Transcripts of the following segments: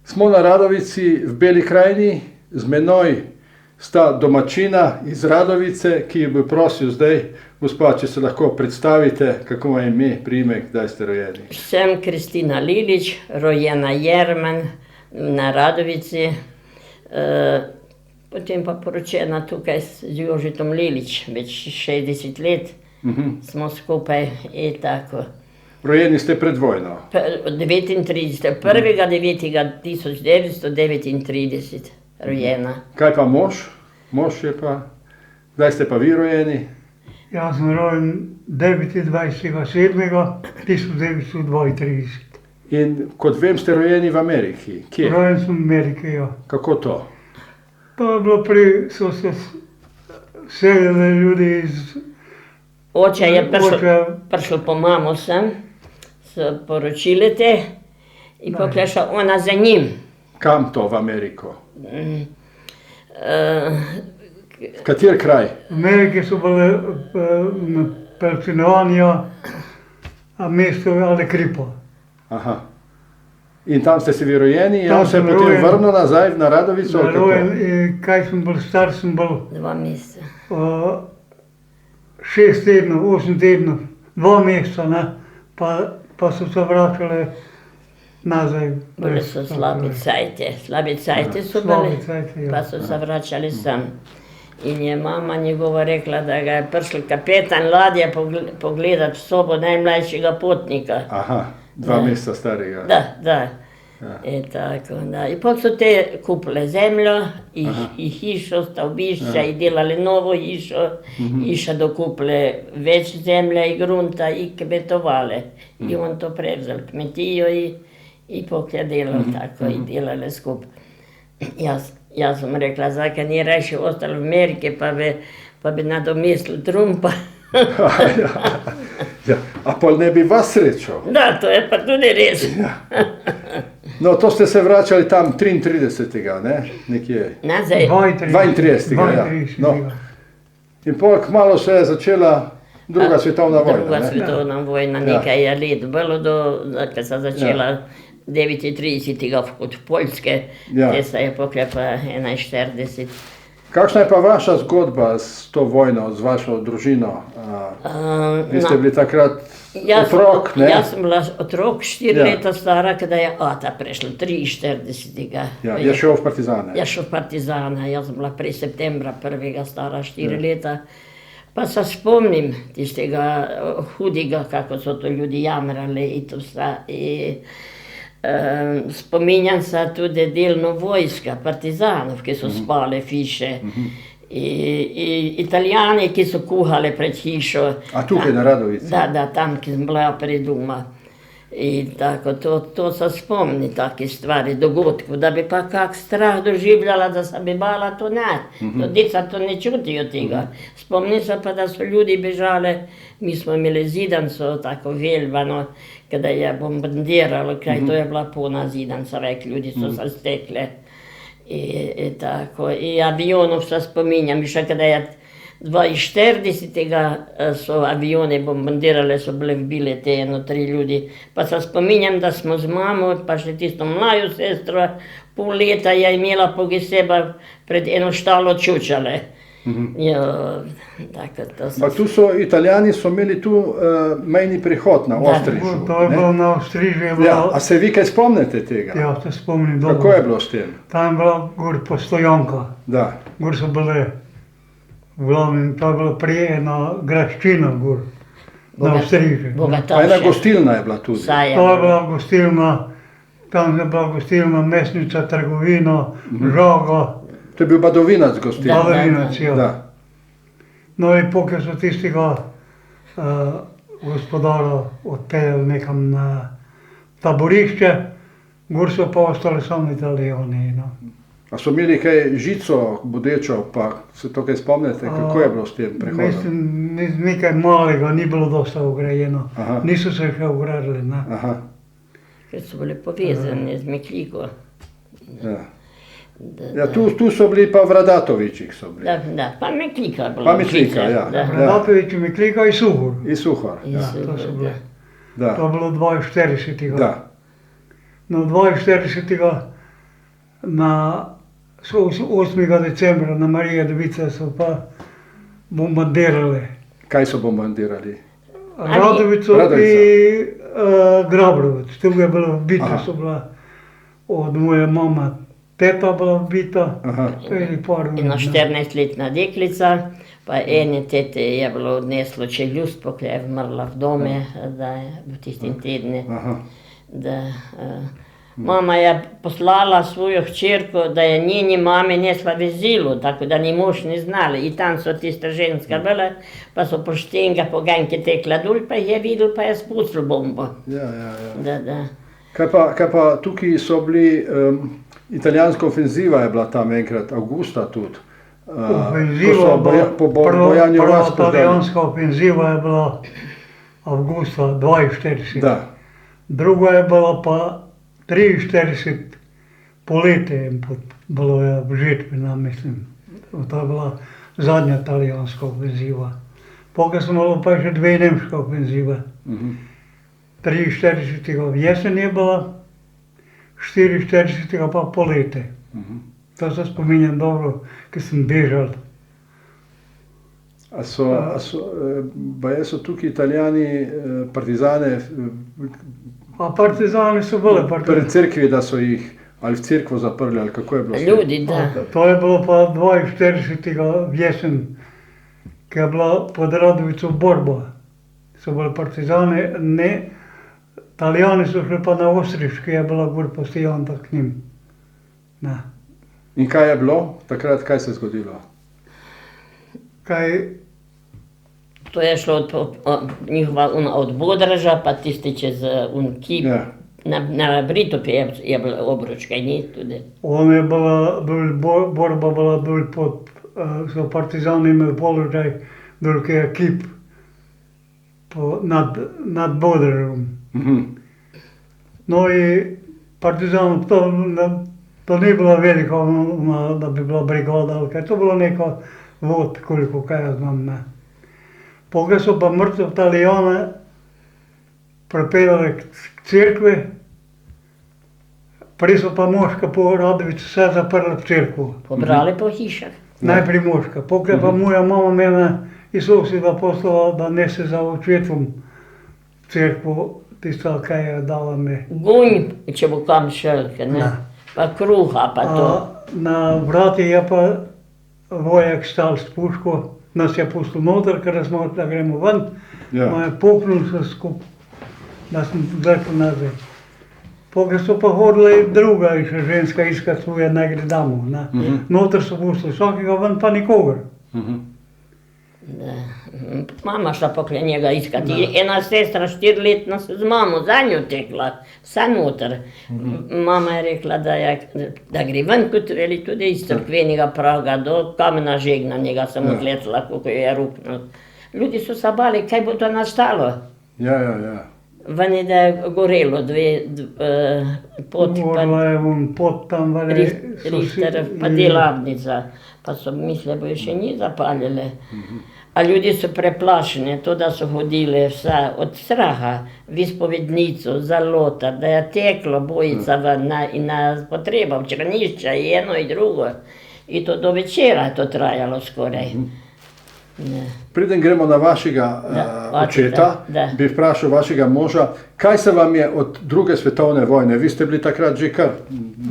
Smo na Radovici v Beli krajini, z menoj sta domačina iz Radovice, ki bi prosil zdaj, gospa, če se lahko predstavite, kako vam je ime, priimek, kdaj ste rojeni. Sem Kristina Lilić, rojena Jermen na Radovici, potem pa poročena tukaj z Jožitom Lilić, več 60 let smo skupaj in tako. Rojeni ste pred vojno? 1.9.1939 rojena. Kaj pa mož? Mož je pa, kdaj ste pa vi rojeni? Jaz sem rojen 29.7.1932. In kot vem, ste rojeni v Ameriki. Kje? Rojen sem v Ameriki, ja. Kako to? To je bilo so se selili ljudi iz... Oče je prišel po mamo sem, so poročili te in poklešla ona za njim. Kam to v Ameriko? V kater kraj? V Ameriki so bile Pensilvanija, a mesto Alekripo. Aha. In tam ste si vi rojeni in on se je potem vrnil nazaj na Radovico? In kaj sem bil star, sem bil 2 meseca. 6 tednov, 8 tednov, 2 meseca, ne, pa so se vračali nazaj. Bile so slabe cajte so bile, pa so se vračali sem. In je mama njegova rekla, da ga je prišel kapetan ladje pogledat v sobo najmlajšega potnika. Aha, 2 meseca starega. Da. In tako, da. In potem so te kupile zemljo, in hišo, stavbišče, in delali novo hišo, hiša dokupile več zemlje in grunta in kmetovali. In on to prevzel kmetijo in potem je delal tako in delali skupaj. Jaz sem rekla, zakaj ni rajši ostal v Ameriki, pa bi nadomestili Trumpa. A pol ne bi vas srečal? Da, to je pa tudi res. No, to ste se vračali tam 33. ne? Nekje. Nazaj. 32. ja. No. In pol kmalu se je začela druga svetovna vojna. Druga svetovna vojna, nekaj je let bilo, ko se začela 39. od Poljske, te se je poklepa 41. Kakšna je pa vaša zgodba s to vojno, z vašo družino? Vi ste bili takrat otrok, ne? Jaz sem bila otrok, 4 leta stara, kada je ata prešla, 43. Ja, je šel v partizane? Je šel v partizane, jaz sem bila prej septembra 1. stara, 4 leta. Pa se spomnim tistega hudega, kako so to ljudi jamrali in to vse. Spominjam se tudi delno vojska, partizanov, ki so spali hiše. Italijani, ki so kuhali pred hišo. A tukaj na Radovici? Da, tam, ki sem bila pred doma. In tako, to se spomni, take stvari, dogodkov, da bi pa kak strah doživljala, da se bi bala, to ne. Deca to ne čutijo tega. Spomnim se pa, da so ljudi bežali, mi smo imeli zidanco, tako veljvano, kada je bombardiralo, kaj to je bila polna zidanca, več ljudi so se stekle. In tako, in avionov se spominjam, še kada je 42. so avione bombardirale, so bile vbile te 3 ljudi. Pa se spominjam, da smo z mamo, pa še tisto mlaju sestro, pol leta je imela pogiseba pred eno štalo čučale. Pa tu so, Italijani so imeli tu mejni prihod na Ostrižu. To je bilo na Ostrižu. A se vi kaj spomnite tega? Ja, se spomnim dobro. Kako je bilo s tem? Tam je bila gor postojanka. Da. Gor so bile, v glavnem, to je bila prej ena graščina gor, na Ostrižu. Pa ena gostilna je bila tudi. To je bila gostilna, tam je bila gostilna, mesnica, trgovina, žaga. To je bil Badovinac gostilna. Badovinac, ja. No in pokaj so tistega gospodara odpeljali nekam na taborišče, gor so pa ostali samo Italijani. A so imeli kaj žico bodečo, pa se to kaj spomnite, kako je bilo s tem prehodom? Mislim, nekaj malega, ni bilo dosta ograjeno, niso se še ogradili. Ker so bili povezani z Mekliko. Ja, tu so bili pa Vradatovičih so bili. Da, pa Meklika je bila. Pa Meklika, ja. Vradatovič, Meklika in Suhor. In Suhor, ja. To so bili. To je bilo 42. Da. No, 42. 8. decembra na Marija Devica so pa bombardirali Kaj so bombardirali? Radovico i Grabrovac. Tu je bila bita, Aha. so bila od moje mama. Teta bila bita, Aha. ili par Ena 14-letna deklica, pa eni tete je bilo odneslo čeljust, pokaj je umrla v dome, da je v tistim tednu. Aha. Mama je poslala svojo hčerko, da je njeni mami nesla vezilo, tako da ni mož ni znali. In tam so tista ženska bila, pa so po štenga po ganjke tekla dol, pa jih je videl, pa je spustil bombo. Ja. Da. Kaj pa tukaj so bili, italijanska ofenziva je bila tam enkrat, avgusta tudi. Ofenziva, Po bojanju prva vas pozdravili. italijanska ofenziva je bila avgusta 42. Da. Druga je bila pa 43 poletje in bilo je v Žitvina, mislim. To je bila zadnja italijanska ofenziva. Potem smo imeli pa še dve nemške ofenzive. 43. v jesen je bila, 44. pa poletje. To se spominjam dobro, ko sem bežal. Baje so tukaj Italijani partizane A partizani so bili pred cerkvi, da so jih ali v cerkvo zaprli, ali kako je bilo? Ljudi, da. To je bilo pa 42. v jesen, ki je bila pod Radovico borba. So bili partizani, ne, Italijani so šli pa na Ostriž, ki je bila gor postijanta k njim. Ne. In kaj je bilo? Takrat kaj se je zgodilo? Kaj, To je šlo njihova od Bodraža, pa tisti čez kip. Ja. Na Britopi je bila obroč, kaj ni tudi. on je bila, borba bila bolj pod, so partizani imeli položaj, dol ki je kip nad Bodržom. No in partizan, to ni bila velika, da bi bila brigada, ali kaj, to bilo neko vod, koliko kaj jaz znam, ne. Potem so pa mrtve Italijane pripeljali k cerkvi, prej so pa moška po Radovici vse zaprli v cerkvu. Pobrali po hišah. Najprej moška, potem je pa moja mama mene iz soseda poslala, da nese za očetvom v cerkvu, tisto, kaj je dala mi. Gunj, če bo kam šel, ne? Ne. Pa kruha, pa to. Na vrati je pa vojak stal s puško, nas je pustil noter, ker smo da gremo ven, Ja. me je poknil se skupaj, da sem vlekel nazaj. Potem so pa hodili druga še ženska iskat svoje, naj gre domov, ne. Noter so pustili vsakega ven, pa nikogar. Mama šla pokraj njega iskati. Ena sestra 4-letna se z mamo za njo tekla, vsa noter. Mama je rekla, da gre ven, kot veli, tudi iz crkvenega praga do kamena žegnanega sem odletela, kako je ruknil. Ljudi so se bali, kaj bo to nastalo. Ja. Ven je, da je gorelo poti, pa Gorla je on pot tam, vele, Richter, pa delavnica, pa so mislili, bo še ni zapaljale. A ljudi so preplašeni, to, da so hodili vse od straha, v izpovednico, za lotar, da je teklo bojica ven in na potreba, v črnišča, eno in drugo. In to do večera je to trajalo skoraj. Preden gremo na vašega očeta, da. bi vprašal vašega moža, kaj se vam je od druge svetovne vojne, vi ste bili takrat že kar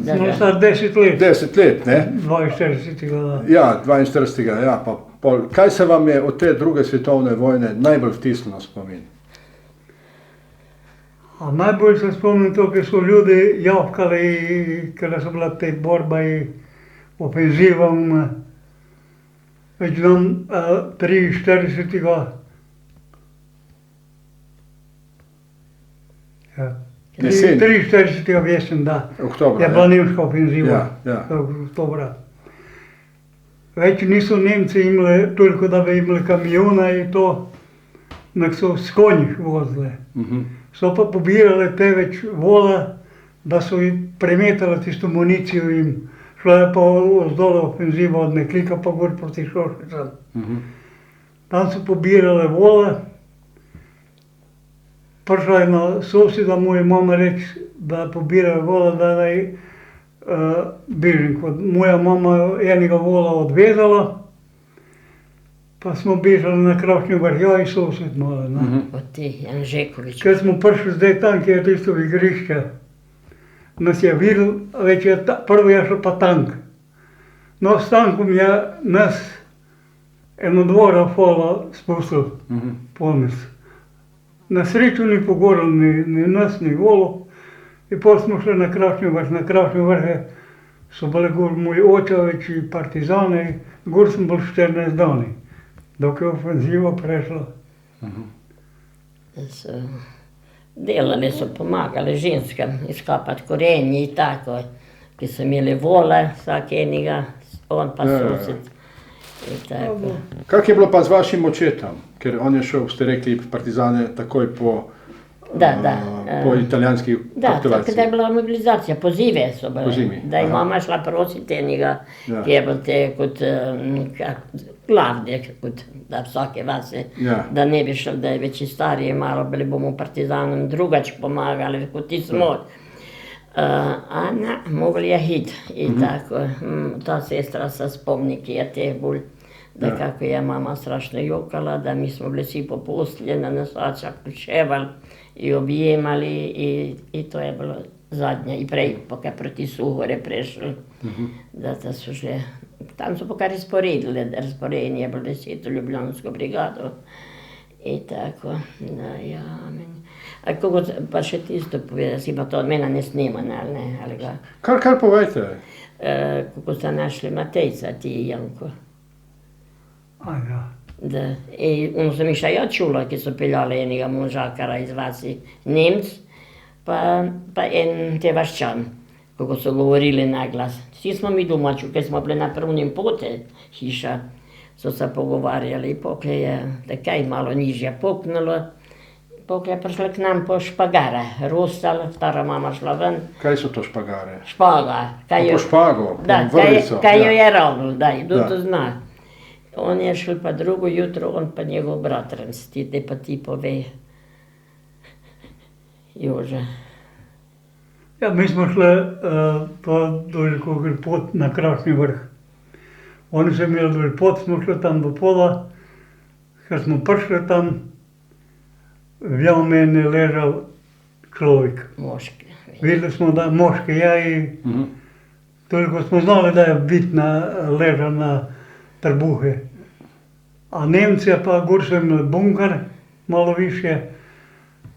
Smo star 10 let, 10 let, ne? 42. da. Ja, 42. Ja, pa pol. Kaj se vam je od te druge svetovne vojne najbolj vtisnilo v spomin? A najbolj se spomnim to, ker so ljudi javkali, ker so bila te borba in ofenziva. Več nam 43. Ja. Jesen. 43. v jesen, da. Oktobra, Je bila ja. nemška ofenziva. Ja. Oktobra. Več niso Nemci imeli toliko, da bi imeli kamiona in to, nek so s konjih vozili. So pa pobirali te več vola, da so jim premetali tisto municijo in šla je pa vzdolj ofenziva od Meklika pa gor proti Šošicam. Tam so pobirali vola. Prišla je na soseda moja mama reči, da pobirajo vola, da naj bežim. Moja mama je enega vola odvezala, pa smo bežali na Kravčni vrh, ja in sosed malo. Od ti, Janžekovič. Kad smo prišli zdaj tam, kjer je tisto igrišče, nas je videl, več je prvo je šel pa tank. No, s tankom je nas eno dvora fola spustil, polnes. Na srečo ni pogorel ni nas, ni volo. In potem smo šli na Kravčni vrh. Na Kravčni vrhe so bili gor moji očeviči, partizani, gor sem bil 14 dni, dok je ofenziva prešla. Delali so, pomagali ženskam izkopati korenje in tako, ki so imeli vole, vsak enega, on pa sosed. In tako. Kak je bilo pa z vašim očetom? Ker on je šel, ste rekli, partizane takoj po italijanski Da, kapitulaciji. tako da je bila mobilizacija, pozive so bile. Pozimi, Da je aha. mama šla prositi enega, Ja. ki je bil te kot glavni, kot da vsake vase, Ja. da ne bi šel, da je večji stari, malo bili bomo partizanom drugač pomagali, kot ti smo. Ana, mogli je hit in tako, ta sestra se spomni, ki je te bolj, da Ja. kako je mama strašno jokala, da mi smo bili vsi po postelji, na nosačah počevali in objemali in to je bilo zadnje, in prej, pokaj proti Suhore prešli, da so že, tam so pokaj razporedili je bilo 10. ljubljansko brigado in tako, da ja, a kako pa še tisto povedati, si pa to od mene ne snima, ne, ali ga, Kar povejte. kako so našli Matejca, ti Janko. A ja. Da, in sem še ja čula, ki so peljali enega možakara iz vasi, Nemc, pa en te vaščan, kako so govorili na glas. Vsi smo mi doma čuli, ker smo bili na prvnem pote, hiša, so se pogovarjali, pokle je takaj malo nižje poknulo, pokle je prišla k nam po špagare, rostal, stara mama šla ven, Kaj so to špagare? špaga, Po špago, da, po vrvico. kaj jo je ravno, da, kdo Da. to zna. On je šel pa drugo jutro, on pa njegov bratranc, ti pa ti pove. Jože. Ja, mi smo šli pa dolje kakor pot na Kravčni vrh. Oni so imeli dolje pot, smo šli tam do pola, ker smo prišli tam, v meni je ležal človek. Moški. Videli smo, da moški je in toliko smo znali, da je bitna leža na trbuhe. A Nemci pa gor so imeli bunker, malo više.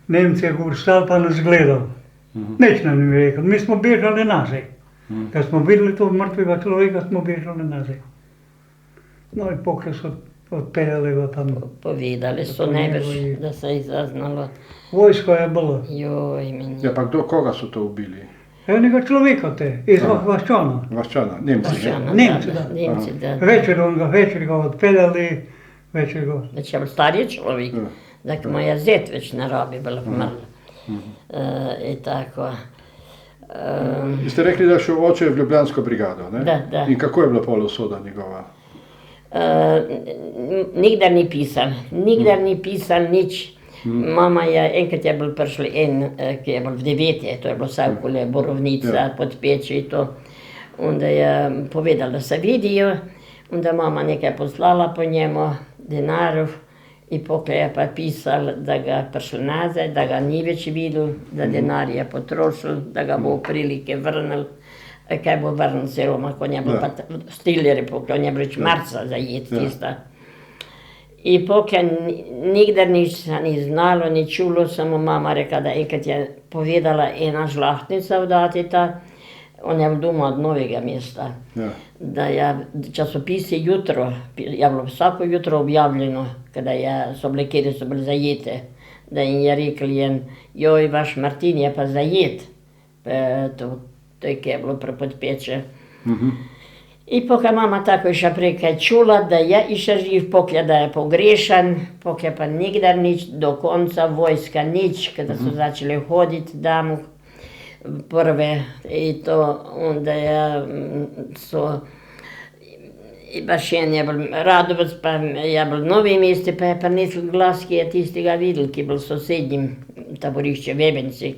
Nemci je gor stal pa nas gledal. Nič nam ni rekel, mi smo bežali nazaj. Kad smo videli to mrtvega človeka, smo bežali nazaj. No in pokaj so odpeljali ga tam. Povedali so najbrž, da se je zaznalo. Vojsko je bilo. Joj, meni. Ja, pa koga so to ubili? Enega človeka te, iz Vaščana. Vaščana, Nemci. Vaščana, Nemci, da. da. Nemci, da. Večer ga odpeljali, večer ga. Da če je bil stariji človek, da ki mu je zet več na robi bila pomrla. In tako. Ste rekli, da je šel oče v Ljubljansko brigado, ne? Da. In kako je bila pol usoda njegova? Nikdar ni pisal nič. Mama je, enkrat je bil prišel en, ki je bil v 9, to je bilo vse okoli Borovnica, Podpeče in to. Onda je povedal, da se vidijo, onda mama nekaj poslala po njemu, denarov, in pokaj je pa pisal, da ga prišel nazaj, da ga ni več videl, da denar je potrošil, da ga bo v prilike vrnil. Kaj bo vrnil se Roma, ko je bil pa stilerji, pokaj on je bil več marca zajet tista. In pokaj nikdar nič se ni znalo, ni čulo, samo mama rekla, da enkrat je povedala ena žlahtnica v Datita, on je bil doma od Novega mesta, da je časopisi jutro, je bilo vsako jutro objavljeno, kada so bile, kjer so bile zajete, da jim je rekel en, joj, vaš Martin je pa zajet, to je, ki je bilo pri Podpeče. In pokaj mama tako še prej kaj čula, da je še živ, pokaj da je pogrešan, pokaj pa nikdar nič, do konca vojska nič, kada so začeli hoditi damo prve in to, onda in pa še en je bil Radovec, pa je bil Novi mesti, pa je prinesel glas, ki je tistega videl, ki je bil v sosednjem taborišče Vebenci,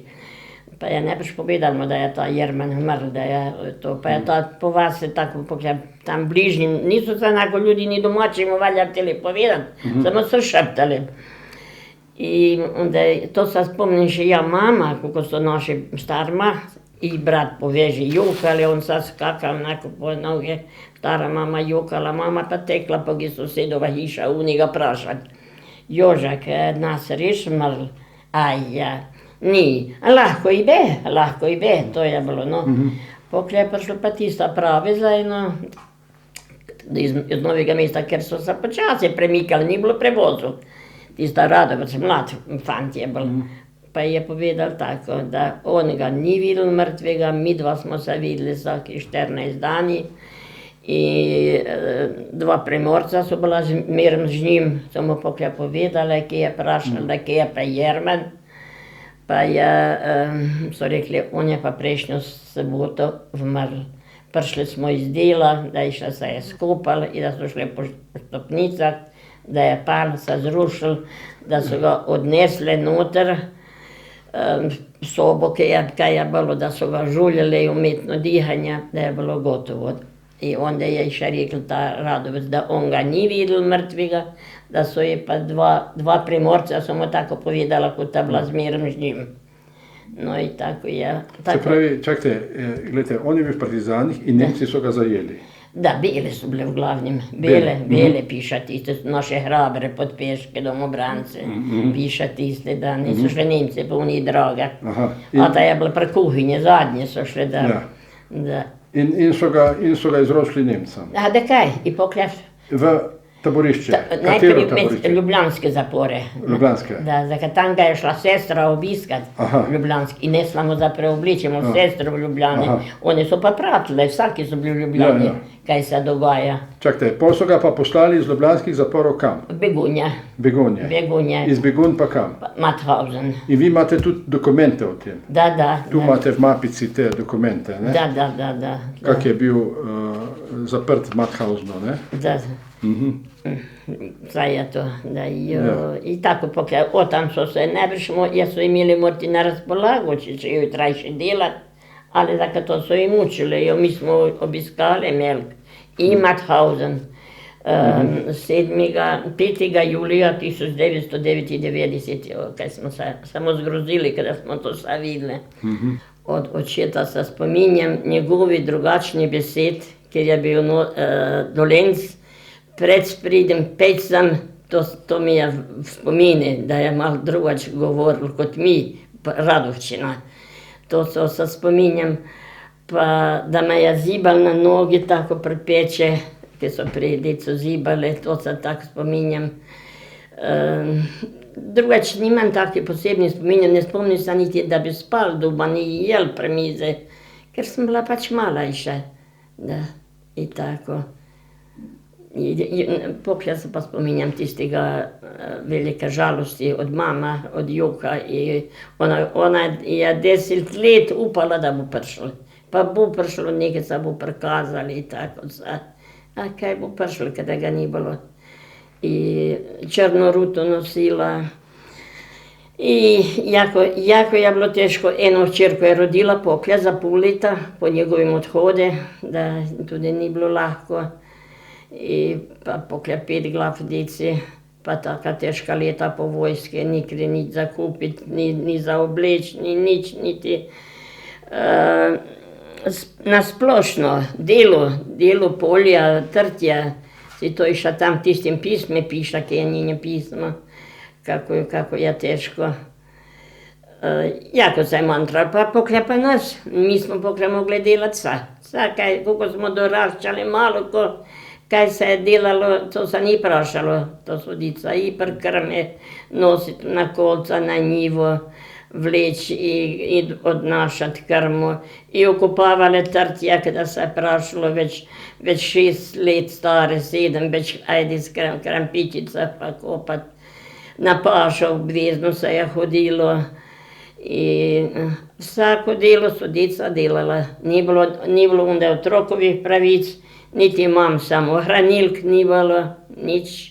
Pa je ne biš povedal mu, da je ta Jerman umrl, da je to, pa je ta po vas je tako, tam bližnji, niso se enako ljudi ni domači mu valjda htjeli povedati, samo so šeptali. I onda to se spomnim še ja mama, kako so naši starma i brat poveži jokali, on sad skakal onako po noge, stara mama jokala, mama pa tekla po sosedova hiša u njega prašat. Jožak, nas res mrl, aj ja, ni, lahko i be, to je bilo, no. Pokle je prišlo pa tista praveza, no, iz Novega mesta, ker so se počasi premikali, ni bilo prevozu. Tista Radovac, mlad fant je bil. Pa je povedal tako, da on ga ni videl mrtvega, mi dva smo se videli vsaki 14 dani. I dva primorca so bila zmerno z njim, so mu pokle povedali, ki je prašal, da kje je pa Jerman. Pa je, so rekli, on je pa prejšnjo soboto umrl. Prišli smo iz dela, da je še se je skupal in da so šli po stopnicah, da je pal se zrušil, da so ga odnesli noter v sobo, kaj je bilo, da so ga žuljali umetno dihanje, da je bilo gotovo. I onda je še rekel ta Radovec, da on ga ni videl mrtvega, da so je pa dva primorca, so mu tako povedala, kot je bila zmerno z njim. No i tako je. Se pravi, čakajte, gledajte, on je bil v partizanih in Nemci so ga zajeli. Da, bele so bile v glavnem, bele piša tiste, naše hrabre podpeške, domobrance, piša tiste, da niso šli Nemci po unih drogah. A ta je bila pri kuhinji, zadnje so šli, da. In so ga izročili Nemcem. A da kaj, i pokljaf. V taborišče? Najprej med ljubljanske zapore. Ljubljanske? Da, za tam ga je šla sestra obiskat, ljubljanski, in nesla mu za preobličemo sestro v Ljubljani. Oni so pa pratili, vsaki so bili v Ljubljani, kaj se dogaja. Čakajte, pol so ga pa poslali iz ljubljanskih zaporov kam? Begunje. Begunje. Iz Begunj pa kam? Mauthausen. In vi imate tudi dokumente o tem? Da. Tu imate v mapici te dokumente, ne? Da. Kak je bil zaprt v Mauthausenu, ne? Da. Zdaj je to, da jo, i tako pokaj, tam so se najbrž, so imeli morati na razpolago, če jo trajše delati, ali tako to so jim učili, jo mi smo obiskali Melk i Mauthausen 5. julija 1999, kaj smo se samo zgrozili, kada smo to vse videli. Od očeta se spominjam njegovi drugačni besed, ker je bil Dolenc, pred spridem pecam, to mi je v spomini, da je malo drugače govoril kot mi, Radovčina. To se spominjam, pa da me je zibal na nogi tako pri peče, ki so pri decu zibali, to se tako spominjam. Drugače nimam taki posebni spominjam, ne spomnim se niti, da bi spal doma, ni jel pri mizi, ker sem bila pač mala še, da, i tako. Poklja se pa spominjam tistega velike žalosti od mama, od joka i ona je 10 let upala, da bo prišlo. Pa bo prišlo, nekaj se bo prikazali i tako vse. A kaj bo prišlo, kada ga ni bilo. I črno ruto nosila. I jako je bilo teško, eno hčerko je rodila Poklja za pol leta po njegovim odhode, da tudi ni bilo lahko. I pa Poklja 5 glav deci, pa taka teška leta po vojske, nikri nič za kupit, ni za obleč, ni nič, niti nasplošno delo polja, trtja, si to iša tam tistim pisme piša, ki je njenje pismo, kako je teško. Jako se je mantral, pa Poklja pa nas, mi smo Poklja mogli delati vse, kako smo doraščali malo, kaj se je delalo, to se ni prašalo, to so dica i prkrme nositi na kolca, na njivo, vleči i odnašati krmo. I okupavale trtja, kada se je prašalo, već 6 let stare, 7, već ajde s krampičica pa kopat. Na pašo obvezno se je hodilo i vsako delo so dica delala. Ni bilo onda otrokovih pravic, niti imam samo hranilk, ni bilo nič.